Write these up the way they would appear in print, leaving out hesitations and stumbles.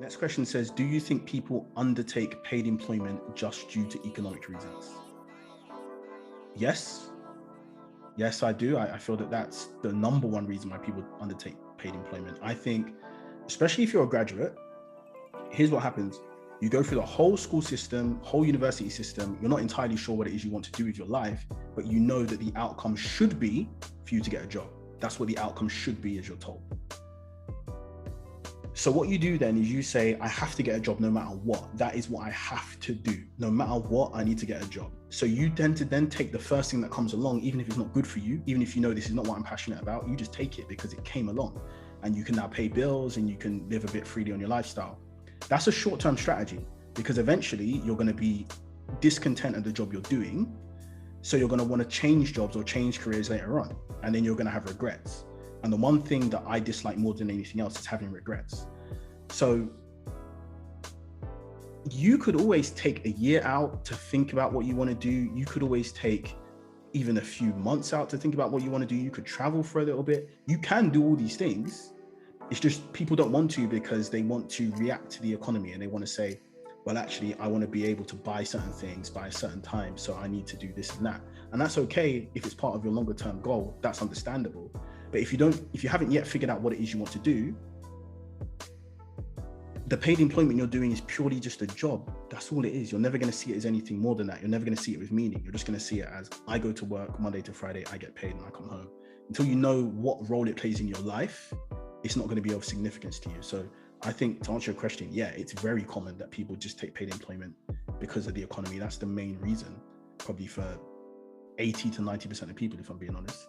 Next question says, do you think people undertake paid employment just due to economic reasons? Yes. Yes, I do. I feel that that's the number one reason why people undertake paid employment. I think, especially if you're a graduate, here's what happens. You go through the whole school system, whole university system. You're not entirely sure what it is you want to do with your life, but you know that the outcome should be for you to get a job. That's what the outcome should be, as you're told. So what you do then is you say, I have to get a job no matter what. That is what I have to do. No matter what, I need to get a job. So you tend to then take the first thing that comes along, even if it's not good for you, even if you know this is not what I'm passionate about, you just take it because it came along and you can now pay bills and you can live a bit freely on your lifestyle. That's a short-term strategy because eventually you're going to be discontent at the job you're doing. So you're going to want to change jobs or change careers later on, and then you're going to have regrets. And the one thing that I dislike more than anything else is having regrets. So you could always take a year out to think about what you want to do. You could always take even a few months out to think about what you want to do. You could travel for a little bit. You can do all these things. It's just people don't want to because they want to react to the economy and they want to say, well, actually, I want to be able to buy certain things by a certain time. So I need to do this and that. And that's okay if it's part of your longer term goal. That's understandable. But if you haven't yet figured out what it is you want to do, the paid employment you're doing is purely just a job. That's all it is. You're never going to see it as anything more than that. You're never going to see it with meaning. You're just going to see it as, I go to work Monday to Friday, I get paid and I come home. Until you know what role it plays in your life, it's not going to be of significance to you. So I think to answer your question, yeah, it's very common that people just take paid employment because of the economy. That's the main reason, probably for 80 to 90% of people, if I'm being honest.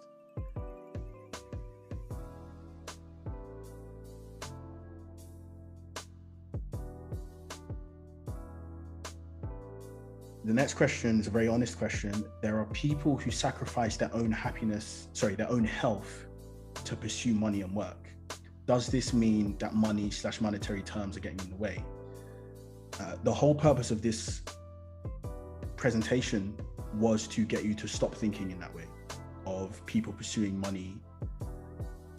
The next question is a very honest question. There are people who sacrifice their own health to pursue money and work. Does this mean that money/monetary terms are getting in the way? The whole purpose of this presentation was to get you to stop thinking in that way of people pursuing money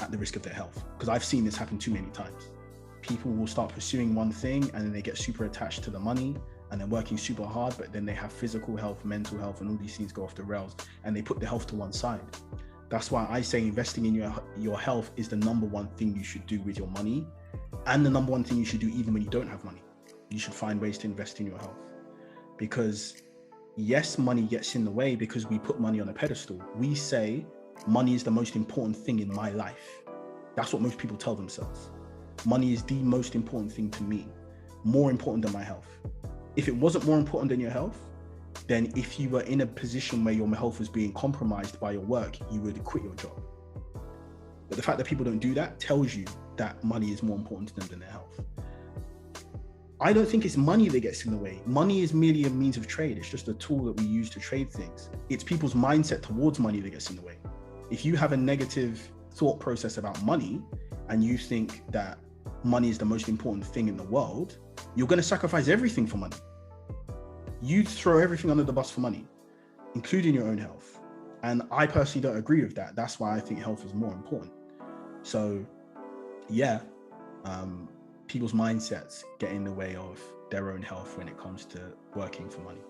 at the risk of their health. Because I've seen this happen too many times. People will start pursuing one thing and then they get super attached to the money and they're working super hard, but then they have physical health, mental health, and all these things go off the rails and they put the health to one side. That's why I say investing in your health is the number one thing you should do with your money, and the number one thing you should do even when you don't have money. You should find ways to invest in your health. Because yes, money gets in the way because we put money on a pedestal. We say money is the most important thing in my life. That's what most people tell themselves. Money is the most important thing to me, more important than my health. If it wasn't more important than your health, then if you were in a position where your health was being compromised by your work, you would quit your job. But the fact that people don't do that tells you that money is more important to them than their health. I don't think it's money that gets in the way. Money is merely a means of trade. It's just a tool that we use to trade things. It's people's mindset towards money that gets in the way. If you have a negative thought process about money and you think that money is the most important thing in the world, you're going to sacrifice everything for money. You throw everything under the bus for money, including your own health. And I personally don't agree with that. That's why I think health is more important. So yeah, people's mindsets get in the way of their own health when it comes to working for money.